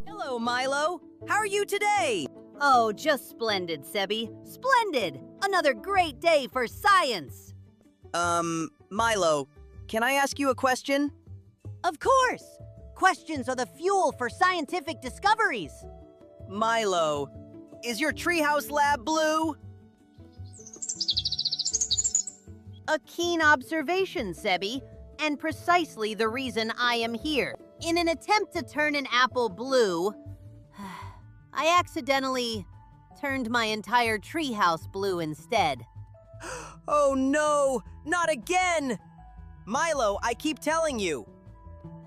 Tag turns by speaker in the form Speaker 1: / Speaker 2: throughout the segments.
Speaker 1: Hello, Milo. How are you today?
Speaker 2: Oh, just splendid, Seby. Splendid! Another great day for science!
Speaker 1: Milo, can I ask you a question?
Speaker 2: Of course! Questions are the fuel for scientific discoveries.
Speaker 1: Milo, is your treehouse lab blue?
Speaker 2: A keen observation, Seby, and precisely the reason I am here. In an attempt to turn an apple blue, I accidentally turned my entire treehouse blue instead.
Speaker 1: Oh no, not again! Milo, I keep telling you.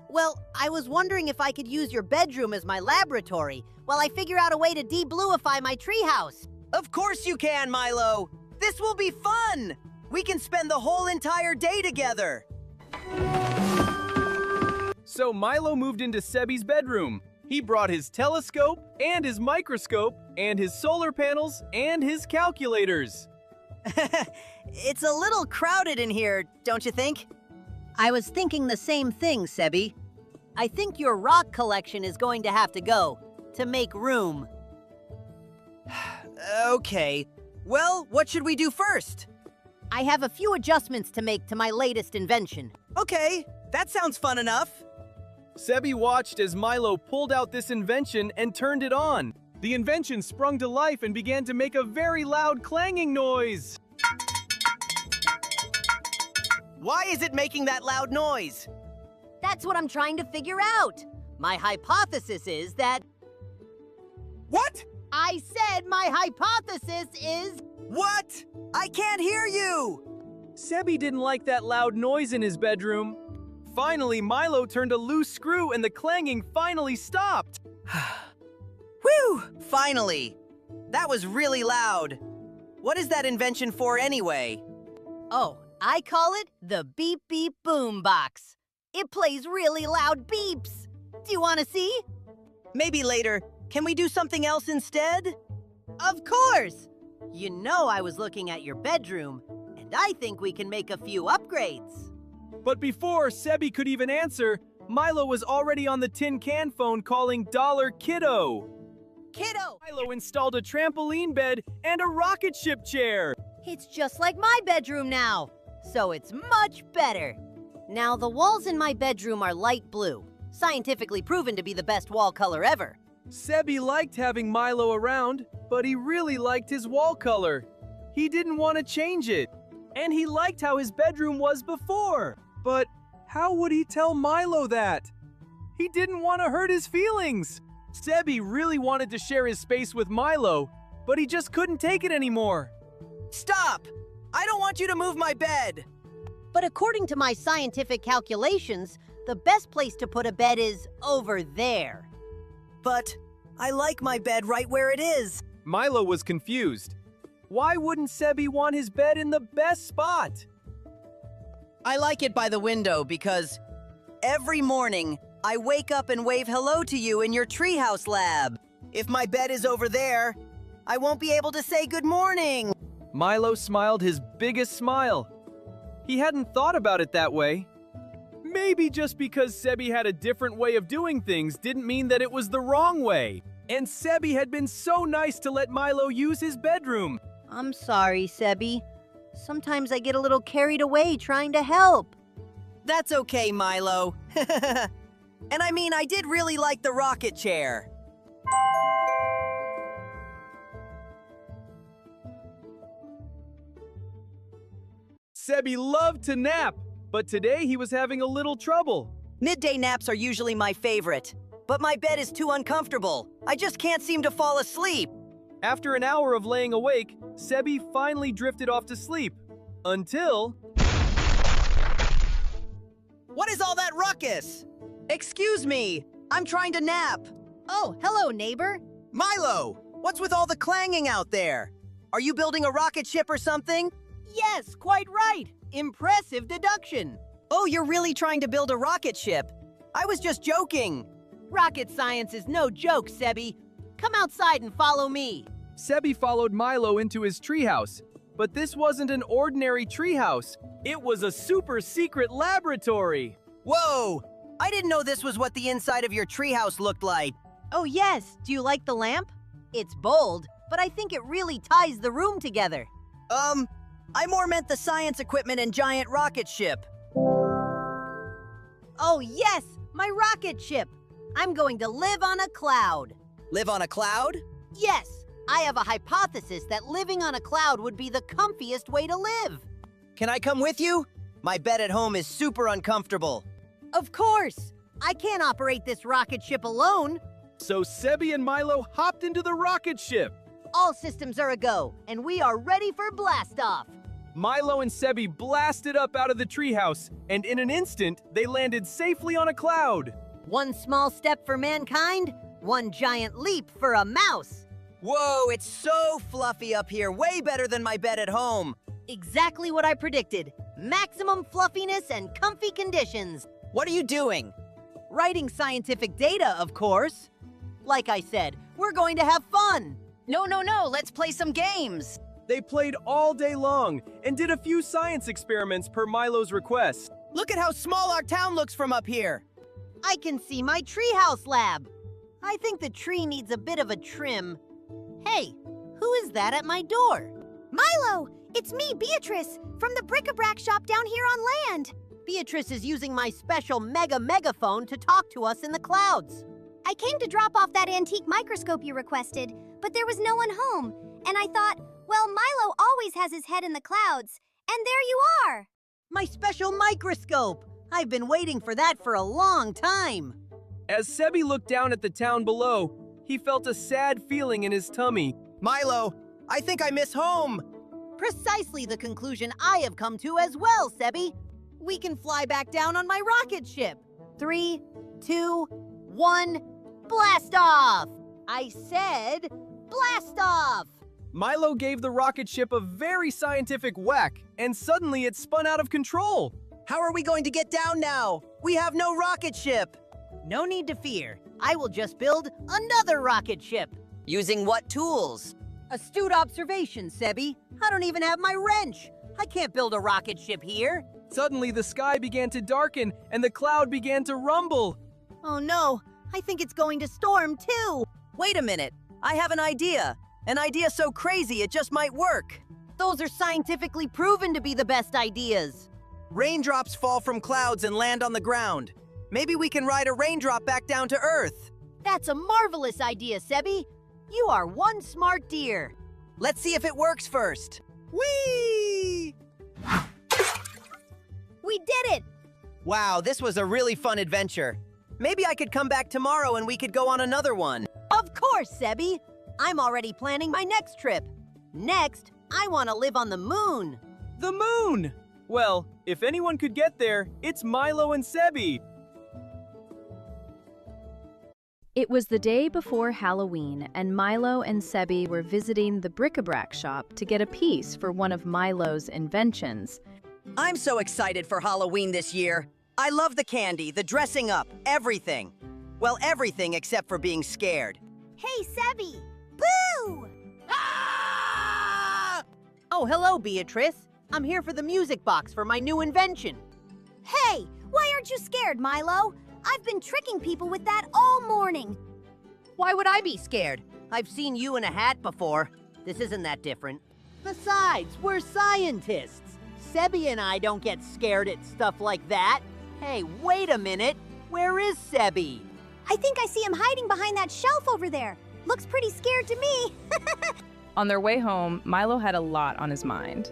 Speaker 2: Well, I was wondering if I could use your bedroom as my laboratory while I figure out a way to de-bluify my treehouse.
Speaker 1: Of course you can, Milo! This will be fun! We can spend the whole entire day together!
Speaker 3: So Milo moved into Seby's bedroom. He brought his telescope and his microscope and his solar panels and his calculators.
Speaker 1: It's a little crowded in here, don't you think?
Speaker 2: I was thinking the same thing, Seby. I think your rock collection is going to have to go to make room.
Speaker 1: Okay. Well, what should we do first?
Speaker 2: I have a few adjustments to make to my latest invention.
Speaker 1: Okay, that sounds fun enough.
Speaker 3: Seby watched as Milo pulled out this invention and turned it on. The invention sprung to life and began to make a very loud clanging noise.
Speaker 1: Why is it making that loud noise?
Speaker 2: That's what I'm trying to figure out. My hypothesis is that...
Speaker 1: What?
Speaker 2: I said my hypothesis is...
Speaker 1: What? I can't hear you!
Speaker 3: Seby didn't like that loud noise in his bedroom. Finally, Milo turned a loose screw and the clanging finally stopped.
Speaker 1: Whew! Finally! That was really loud. What is that invention for anyway?
Speaker 2: Oh, I call it the Beep Beep Boom Box. It plays really loud beeps. Do you want to see?
Speaker 1: Maybe later. Can we do something else instead?
Speaker 2: Of course! You know I was looking at your bedroom, and I think we can make a few upgrades.
Speaker 3: But before Seby could even answer, Milo was already on the tin can phone calling Dollar Kiddo.
Speaker 2: Kiddo!
Speaker 3: Milo installed a trampoline bed and a rocket ship chair.
Speaker 2: It's just like my bedroom now, so it's much better. Now, the walls in my bedroom are light blue, scientifically proven to be the best wall color ever.
Speaker 3: Seby liked having Milo around, but he really liked his wall color. He didn't want to change it. And he liked how his bedroom was before. But how would he tell Milo that? He didn't want to hurt his feelings. Seby really wanted to share his space with Milo, but he just couldn't take it anymore.
Speaker 1: Stop! I don't want you to move my bed!
Speaker 2: But according to my scientific calculations, the best place to put a bed is over there.
Speaker 1: But I like my bed right where it is.
Speaker 3: Milo was confused. Why wouldn't Seby want his bed in the best spot?
Speaker 1: I like it by the window because every morning I wake up and wave hello to you in your treehouse lab. If my bed is over there, I won't be able to say good morning.
Speaker 3: Milo smiled his biggest smile. He hadn't thought about it that way. Maybe just because Seby had a different way of doing things didn't mean that it was the wrong way. And Seby had been so nice to let Milo use his bedroom.
Speaker 2: I'm sorry, Seby. Sometimes I get a little carried away trying to help.
Speaker 1: That's okay, Milo. And I mean, I did really like the rocket chair.
Speaker 3: Seby loved to nap, but today he was having a little trouble.
Speaker 1: Midday naps are usually my favorite, but my bed is too uncomfortable. I just can't seem to fall asleep.
Speaker 3: After an hour of laying awake, Seby finally drifted off to sleep. Until...
Speaker 1: What is all that ruckus? Excuse me, I'm trying to nap.
Speaker 2: Oh, hello, neighbor.
Speaker 1: Milo, what's with all the clanging out there? Are you building a rocket ship or something?
Speaker 2: Yes, quite right. Impressive deduction.
Speaker 1: Oh, you're really trying to build a rocket ship. I was just joking.
Speaker 2: Rocket science is no joke, Seby. Come outside and follow me.
Speaker 3: Seby followed Milo into his treehouse. But this wasn't an ordinary treehouse. It was a super secret laboratory.
Speaker 1: Whoa! I didn't know this was what the inside of your treehouse looked like.
Speaker 2: Oh yes, do you like the lamp? It's bold, but I think it really ties the room together.
Speaker 1: I more meant the science equipment and giant rocket ship.
Speaker 2: Oh yes, my rocket ship. I'm going to live on a cloud.
Speaker 1: Live on a cloud?
Speaker 2: Yes, I have a hypothesis that living on a cloud would be the comfiest way to live.
Speaker 1: Can I come with you? My bed at home is super uncomfortable.
Speaker 2: Of course. I can't operate this rocket ship alone.
Speaker 3: So Seby and Milo hopped into the rocket ship.
Speaker 2: All systems are a go, and we are ready for blast-off.
Speaker 3: Milo and Seby blasted up out of the treehouse, and in an instant, they landed safely on a cloud.
Speaker 2: One small step for mankind, one giant leap for a mouse.
Speaker 1: Whoa, it's so fluffy up here, way better than my bed at home.
Speaker 2: Exactly what I predicted. Maximum fluffiness and comfy conditions.
Speaker 1: What are you doing?
Speaker 2: Writing scientific data, of course. Like I said, we're going to have fun.
Speaker 1: No, let's play some games.
Speaker 3: They played all day long and did a few science experiments per Milo's request.
Speaker 1: Look at how small our town looks from up here.
Speaker 2: I can see my treehouse lab. I think the tree needs a bit of a trim. Hey, who is that at my door?
Speaker 4: Milo, it's me, Beatrice, from the bric-a-brac shop down here on land.
Speaker 2: Beatrice is using my special megaphone to talk to us in the clouds.
Speaker 4: I came to drop off that antique microscope you requested, but there was no one home. And I thought, well, Milo always has his head in the clouds. And there you are.
Speaker 2: My special microscope. I've been waiting for that for a long time.
Speaker 3: As Seby looked down at the town below, he felt a sad feeling in his tummy.
Speaker 1: Milo, I think I miss home.
Speaker 2: Precisely the conclusion I have come to as well, Seby. We can fly back down on my rocket ship. 3, 2, 1, blast off! I said, blast off!
Speaker 3: Milo gave the rocket ship a very scientific whack, and suddenly it spun out of control.
Speaker 1: How are we going to get down now? We have no rocket ship.
Speaker 2: No need to fear. I will just build another rocket ship.
Speaker 1: Using what tools?
Speaker 2: Astute observation, Seby. I don't even have my wrench. I can't build a rocket ship here.
Speaker 3: Suddenly, the sky began to darken, and the cloud began to rumble.
Speaker 2: Oh no, I think it's going to storm too.
Speaker 1: Wait a minute. I have an idea. An idea so crazy it just might work.
Speaker 2: Those are scientifically proven to be the best ideas.
Speaker 1: Raindrops fall from clouds and land on the ground. Maybe we can ride a raindrop back down to Earth.
Speaker 2: That's a marvelous idea, Seby. You are one smart deer.
Speaker 1: Let's see if it works first. Whee!
Speaker 4: We did it!
Speaker 1: Wow, this was a really fun adventure. Maybe I could come back tomorrow and we could go on another one.
Speaker 2: Of course, Seby. I'm already planning my next trip. Next, I want to live on the moon.
Speaker 3: The moon! Well, if anyone could get there, it's Milo and Seby.
Speaker 5: It was the day before Halloween, and Milo and Seby were visiting the bric-a-brac shop to get a piece for one of Milo's inventions.
Speaker 1: I'm so excited for Halloween this year. I love the candy, the dressing up, everything. Well, everything except for being scared.
Speaker 4: Hey, Seby! Boo!
Speaker 1: Ah!
Speaker 2: Oh, hello, Beatrice. I'm here for the music box for my new invention.
Speaker 4: Hey, why aren't you scared, Milo? I've been tricking people with that all morning.
Speaker 2: Why would I be scared? I've seen you in a hat before. This isn't that different. Besides, we're scientists. Seby and I don't get scared at stuff like that. Hey, wait a minute. Where is Seby?
Speaker 4: I think I see him hiding behind that shelf over there. Looks pretty scared to me.
Speaker 6: On their way home, Milo had a lot on his mind.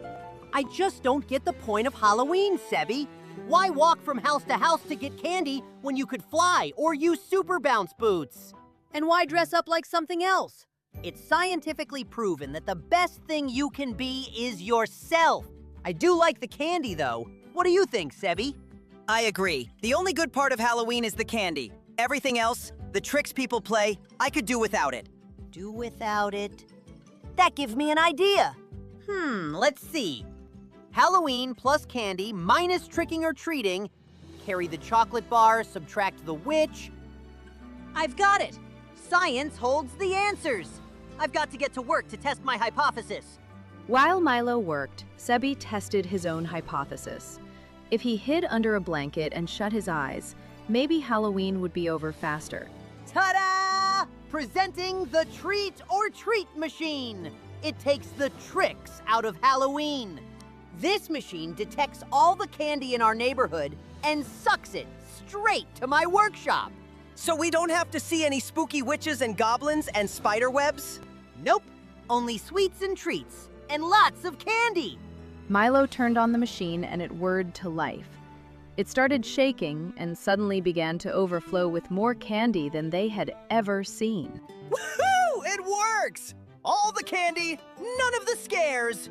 Speaker 2: I just don't get the point of Halloween, Seby. Why walk from house to get candy when you could fly or use super bounce boots? And why dress up like something else? It's scientifically proven that the best thing you can be is yourself. I do like the candy, though. What do you think, Seby?
Speaker 1: I agree. The only good part of Halloween is the candy. Everything else, the tricks people play, I could do without it.
Speaker 2: Do without it? That gives me an idea. Let's see. Halloween plus candy minus tricking or treating. Carry the chocolate bar, subtract the witch. I've got it. Science holds the answers. I've got to get to work to test my hypothesis.
Speaker 5: While Milo worked, Seby tested his own hypothesis. If he hid under a blanket and shut his eyes, maybe Halloween would be over faster.
Speaker 2: Ta-da! Presenting the Treat or Treat Machine. It takes the tricks out of Halloween. This machine detects all the candy in our neighborhood and sucks it straight to my workshop.
Speaker 1: So we don't have to see any spooky witches and goblins and spider webs?
Speaker 2: Nope, only sweets and treats and lots of candy.
Speaker 5: Milo turned on the machine and it whirred to life. It started shaking and suddenly began to overflow with more candy than they had ever seen.
Speaker 1: Woohoo! It works! All the candy, none of the scares!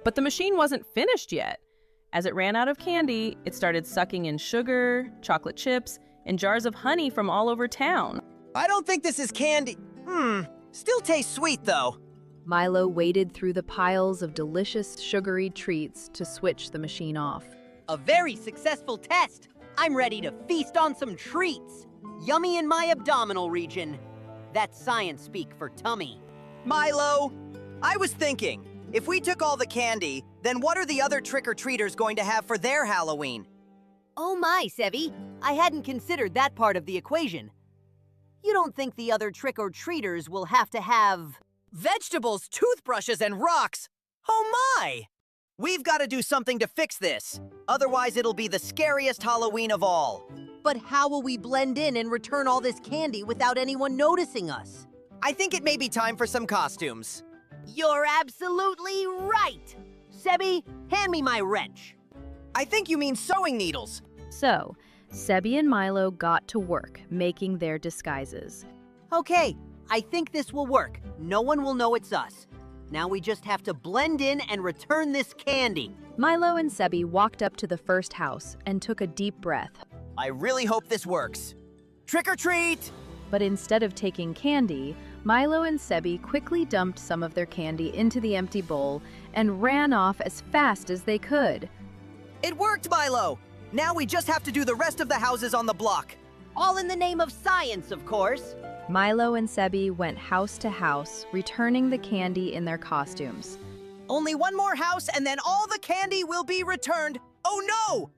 Speaker 6: But the machine wasn't finished yet. As it ran out of candy, it started sucking in sugar, chocolate chips, and jars of honey from all over town.
Speaker 1: I don't think this is candy. Still tastes sweet though.
Speaker 5: Milo waded through the piles of delicious sugary treats to switch the machine off.
Speaker 2: A very successful test. I'm ready to feast on some treats. Yummy in my abdominal region. That's science speak for tummy.
Speaker 1: Milo, I was thinking, if we took all the candy, then what are the other trick-or-treaters going to have for their Halloween?
Speaker 2: Oh my, Seby. I hadn't considered that part of the equation. You don't think the other trick-or-treaters will have to have...
Speaker 1: Vegetables, toothbrushes, and rocks! Oh my! We've got to do something to fix this. Otherwise, it'll be the scariest Halloween of all.
Speaker 2: But how will we blend in and return all this candy without anyone noticing us?
Speaker 1: I think it may be time for some costumes.
Speaker 2: You're absolutely right! Seby, hand me my wrench.
Speaker 1: I think you mean sewing needles.
Speaker 5: So, Seby and Milo got to work making their disguises.
Speaker 2: Okay, I think this will work. No one will know it's us. Now we just have to blend in and return this candy.
Speaker 5: Milo and Seby walked up to the first house and took a deep breath.
Speaker 1: I really hope this works. Trick or treat!
Speaker 5: But instead of taking candy, Milo and Seby quickly dumped some of their candy into the empty bowl and ran off as fast as they could.
Speaker 1: It worked, Milo! Now we just have to do the rest of the houses on the block.
Speaker 2: All in the name of science, of course.
Speaker 5: Milo and Seby went house to house, returning the candy in their costumes.
Speaker 1: Only one more house and then all the candy will be returned. Oh no!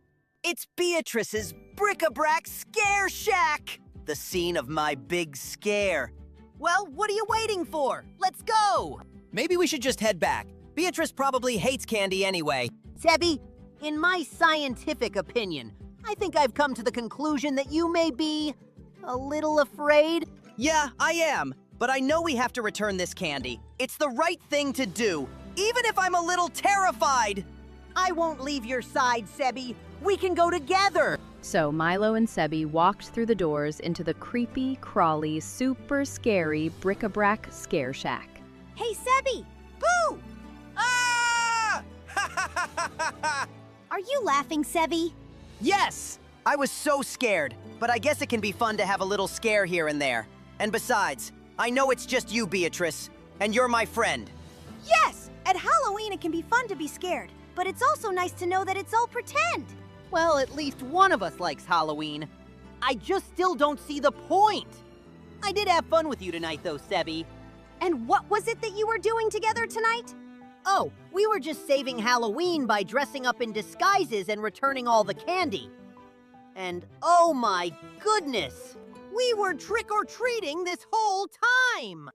Speaker 1: It's Beatrice's bric-a-brac scare shack! The scene of my big scare.
Speaker 2: Well, what are you waiting for? Let's go!
Speaker 1: Maybe we should just head back. Beatrice probably hates candy anyway.
Speaker 2: Seby, in my scientific opinion, I think I've come to the conclusion that you may be a little afraid.
Speaker 1: Yeah, I am. But I know we have to return this candy. It's the right thing to do, even if I'm a little terrified.
Speaker 2: I won't leave your side, Seby. We can go together.
Speaker 5: So Milo and Seby walked through the doors into the creepy, crawly, super scary bric-a-brac scare shack.
Speaker 4: Hey, Seby!
Speaker 2: Boo!
Speaker 1: Ah!
Speaker 4: Are you laughing, Seby?
Speaker 1: Yes! I was so scared, but I guess it can be fun to have a little scare here and there. And besides, I know it's just you, Beatrice, and you're my friend.
Speaker 4: Yes! At Halloween, it can be fun to be scared, but it's also nice to know that it's all pretend.
Speaker 2: Well, at least one of us likes Halloween. I just still don't see the point. I did have fun with you tonight, though, Seby.
Speaker 4: And what was it that you were doing together tonight?
Speaker 2: Oh, we were just saving Halloween by dressing up in disguises and returning all the candy. And oh my goodness, we were trick-or-treating this whole time.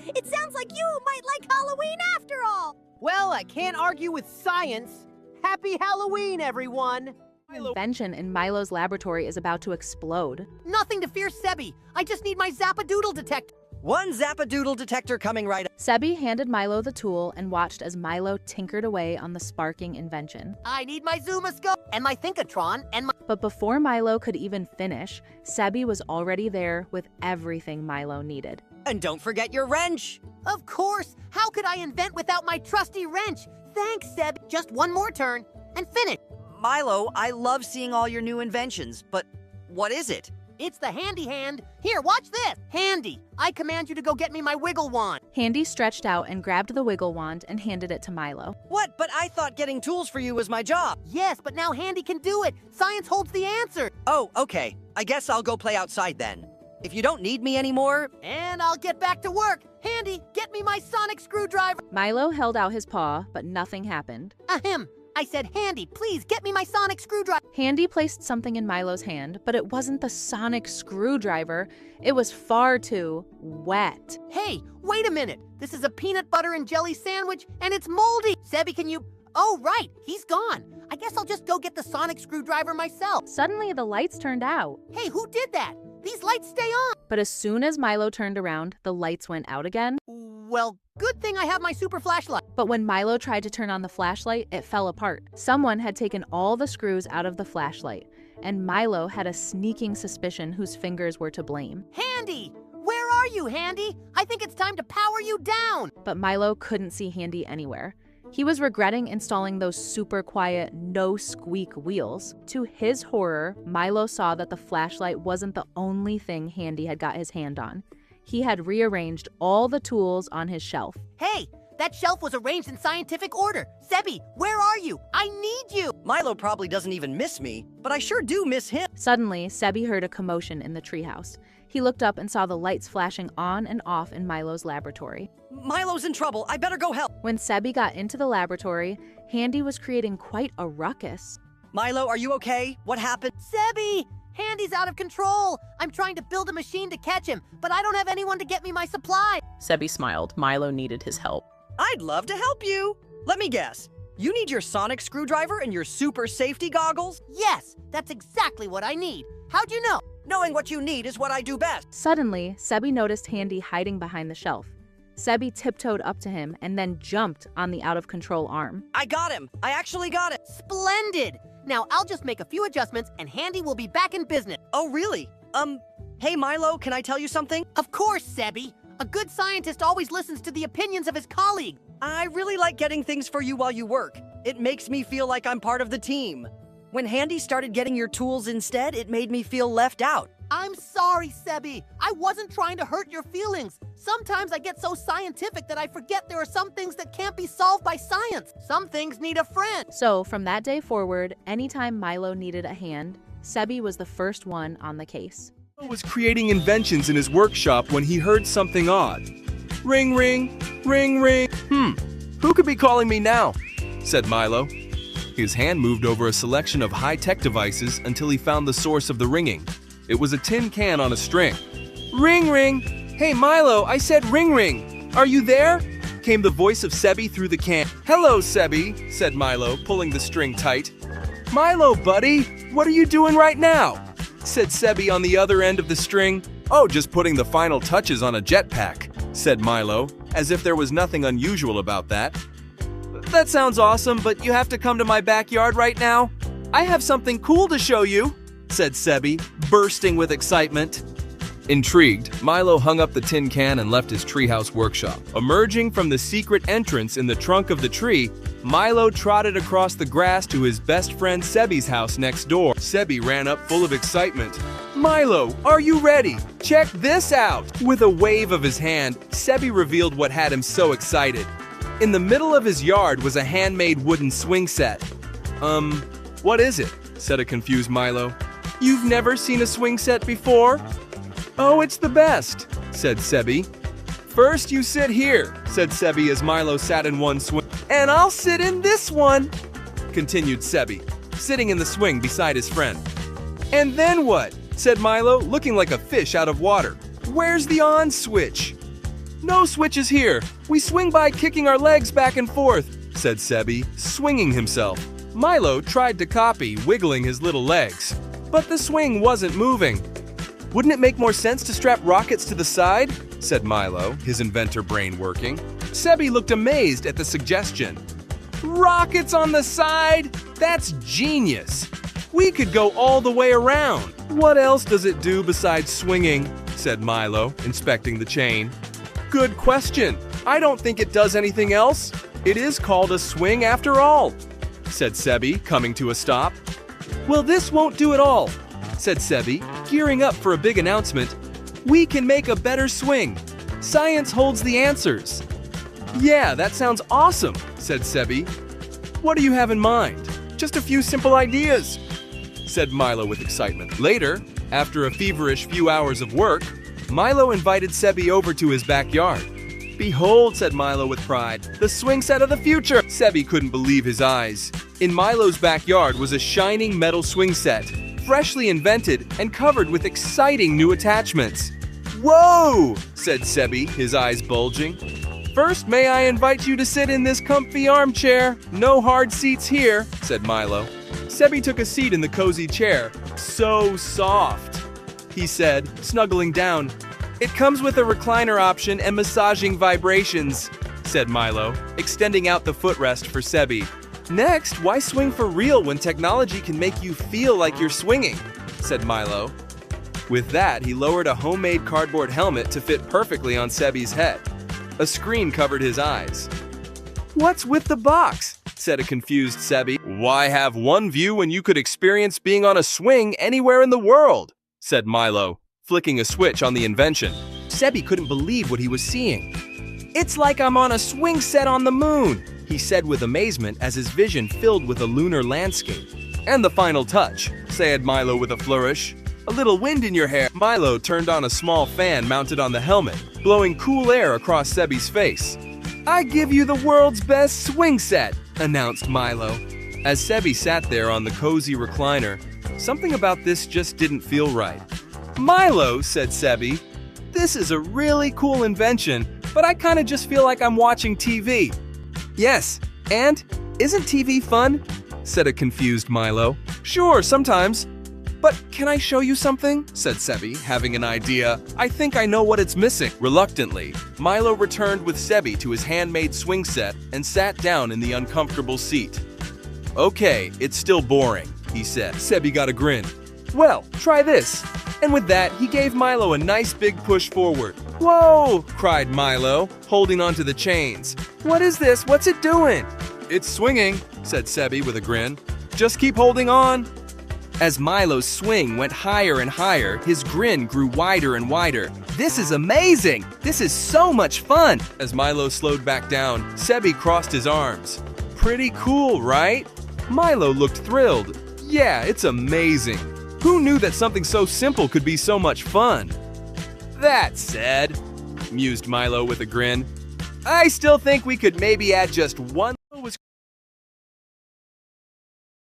Speaker 4: It sounds like you might like Halloween after all.
Speaker 2: Well, I can't argue with science. Happy Halloween, everyone.
Speaker 6: Invention in Milo's laboratory is about to explode.
Speaker 2: Nothing to fear, Seby. I just need my Zappadoodle detector.
Speaker 1: One Zappadoodle detector coming right up.
Speaker 6: Seby handed Milo the tool and watched as Milo tinkered away on the sparking invention.
Speaker 2: I need my Zoomascope and my Thinkatron and my...
Speaker 6: But before Milo could even finish, Seby was already there with everything Milo needed.
Speaker 1: And don't forget your wrench.
Speaker 2: Of course! How could I invent without my trusty wrench? Thanks, Seb. Just one more turn and finish.
Speaker 1: Milo, I love seeing all your new inventions, but what is it?
Speaker 2: It's the Handy Hand. Here, watch this. Handy, I command you to go get me my wiggle wand.
Speaker 6: Handy stretched out and grabbed the wiggle wand and handed it to Milo.
Speaker 1: What? But I thought getting tools for you was my job.
Speaker 2: Yes, but now Handy can do it. Science holds the answer.
Speaker 1: Oh, okay. I guess I'll go play outside then. If you don't need me anymore...
Speaker 2: And I'll get back to work. Handy, get me my sonic screwdriver.
Speaker 6: Milo held out his paw, but nothing happened.
Speaker 2: Ahem. I said, Handy, please get me my sonic screwdriver.
Speaker 5: Handy placed something in Milo's hand, but it wasn't the sonic screwdriver. It was far too wet.
Speaker 2: Hey, wait a minute. This is a peanut butter and jelly sandwich, and it's moldy. Seby, can you... Oh, right, he's gone. I guess I'll just go get the sonic screwdriver myself.
Speaker 5: Suddenly, the lights turned out.
Speaker 2: Hey, who did that? These lights stay on.
Speaker 5: But as soon as Milo turned around, the lights went out again.
Speaker 2: Well, good thing I have my super flashlight.
Speaker 5: But when Milo tried to turn on the flashlight, it fell apart. Someone had taken all the screws out of the flashlight, and Milo had a sneaking suspicion whose fingers were to blame.
Speaker 2: Handy! Where are you, Handy? I think it's time to power you down.
Speaker 5: But Milo couldn't see Handy anywhere. He was regretting installing those super quiet, no-squeak wheels. To his horror, Milo saw that the flashlight wasn't the only thing Handy had got his hand on. He had rearranged all the tools on his shelf.
Speaker 2: Hey, that shelf was arranged in scientific order. Seby, where are you? I need you.
Speaker 1: Milo probably doesn't even miss me, but I sure do miss him.
Speaker 5: Suddenly, Seby heard a commotion in the treehouse. He looked up and saw the lights flashing on and off in Milo's laboratory.
Speaker 1: Milo's in trouble. I better go help.
Speaker 5: When Seby got into the laboratory, Handy was creating quite a ruckus.
Speaker 1: Milo, are you okay? What happened?
Speaker 2: Seby! Handy's out of control. I'm trying to build a machine to catch him, but I don't have anyone to get me my supply.
Speaker 6: Seby smiled. Milo needed his help.
Speaker 1: I'd love to help you. Let me guess. You need your sonic screwdriver and your super safety goggles?
Speaker 2: Yes, that's exactly what I need. How'd you know?
Speaker 1: Knowing what you need is what I do best.
Speaker 5: Suddenly, Seby noticed Handy hiding behind the shelf. Seby tiptoed up to him and then jumped on the out-of-control arm.
Speaker 1: I got him. I actually got it.
Speaker 2: Splendid! Now I'll just make a few adjustments and Handy will be back in business.
Speaker 1: Oh, really? Hey Milo, can I tell you something?
Speaker 2: Of course, Seby. A good scientist always listens to the opinions of his colleague.
Speaker 1: I really like getting things for you while you work. It makes me feel like I'm part of the team. When Handy started getting your tools instead, it made me feel left out.
Speaker 2: I'm sorry, Seby. I wasn't trying to hurt your feelings. Sometimes I get so scientific that I forget there are some things that can't be solved by science. Some things need a friend.
Speaker 5: So, from that day forward, anytime Milo needed a hand, Seby was the first one on the case.
Speaker 3: Milo was creating inventions in his workshop when he heard something odd. Ring, ring, ring, ring. Who could be calling me now? Said Milo. His hand moved over a selection of high-tech devices until he found the source of the ringing. It was a tin can on a string. Ring, ring. Hey, Milo, I said ring, ring. Are you there? Came the voice of Seby through the can. Hello, Seby, said Milo, pulling the string tight. Milo, buddy, what are you doing right now? Said Seby on the other end of the string. Oh, just putting the final touches on a jetpack, said Milo, as if there was nothing unusual about that. That sounds awesome, but you have to come to my backyard right now. I have something cool to show you, said Seby, bursting with excitement. Intrigued, Milo hung up the tin can and left his treehouse workshop. Emerging from the secret entrance in the trunk of the tree, Milo trotted across the grass to his best friend Seby's house next door. Seby ran up full of excitement. Milo, are you ready? Check this out! With a wave of his hand, Seby revealed what had him so excited. In the middle of his yard was a handmade wooden swing set. What is it? Said a confused Milo. You've never seen a swing set before? Oh, it's the best, said Seby. First you sit here, said Seby as Milo sat in one swing. And I'll sit in this one, continued Seby, sitting in the swing beside his friend. And then what? Said Milo, looking like a fish out of water. Where's the on switch? No switches here. We swing by kicking our legs back and forth, said Seby, swinging himself. Milo tried to copy, wiggling his little legs. But the swing wasn't moving. Wouldn't it make more sense to strap rockets to the side? Said Milo, his inventor brain working. Seby looked amazed at the suggestion. Rockets on the side? That's genius. We could go all the way around. What else does it do besides swinging? Said Milo, inspecting the chain. Good question. I don't think it does anything else. It is called a swing after all, said Seby, coming to a stop. Well, this won't do it all, said Seby, gearing up for a big announcement. We can make a better swing. Science holds the answers. Yeah, that sounds awesome, said Seby. What do you have in mind? Just a few simple ideas, said Milo with excitement. Later, after a feverish few hours of work, Milo invited Seby over to his backyard. Behold, said Milo with pride, the swing set of the future. Seby couldn't believe his eyes. In Milo's backyard was a shining metal swing set, freshly invented and covered with exciting new attachments. "Whoa!" said Seby, his eyes bulging. "First, may I invite you to sit in this comfy armchair? No hard seats here," said Milo. Seby took a seat in the cozy chair. "So soft," he said, snuggling down. "It comes with a recliner option and massaging vibrations," said Milo, extending out the footrest for Seby. "Next, why swing for real when technology can make you feel like you're swinging?" said Milo. With that, he lowered a homemade cardboard helmet to fit perfectly on Seby's head. A screen covered his eyes. "What's with the box?" said a confused Seby. "Why have one view when you could experience being on a swing anywhere in the world?" said Milo, flicking a switch on the invention. Seby couldn't believe what he was seeing. "It's like I'm on a swing set on the moon," he said with amazement as his vision filled with a lunar landscape. "And the final touch," said Milo with a flourish. "A little wind in your hair." Milo turned on a small fan mounted on the helmet, blowing cool air across Seby's face. "I give you the world's best swing set," announced Milo. As Seby sat there on the cozy recliner, something about this just didn't feel right. "Milo," said Seby, "this is a really cool invention, but I kinda just feel like I'm watching TV." "Yes, and isn't TV fun?" said a confused Milo. "Sure, sometimes. But can I show you something?" said Seby, having an idea. "I think I know what it's missing." Reluctantly, Milo returned with Seby to his handmade swing set and sat down in the uncomfortable seat. "Okay, it's still boring," he said. Seby got a grin. "Well, try this." And with that, he gave Milo a nice big push forward. "Whoa!" cried Milo, holding onto the chains. "What is this? What's it doing?" "It's swinging," said Seby with a grin. "Just keep holding on." As Milo's swing went higher and higher, his grin grew wider and wider. "This is amazing! This is so much fun!" As Milo slowed back down, Seby crossed his arms. "Pretty cool, right?" Milo looked thrilled. "Yeah, it's amazing. Who knew that something so simple could be so much fun?" "That said," mused Milo with a grin, "I still think we could maybe add just one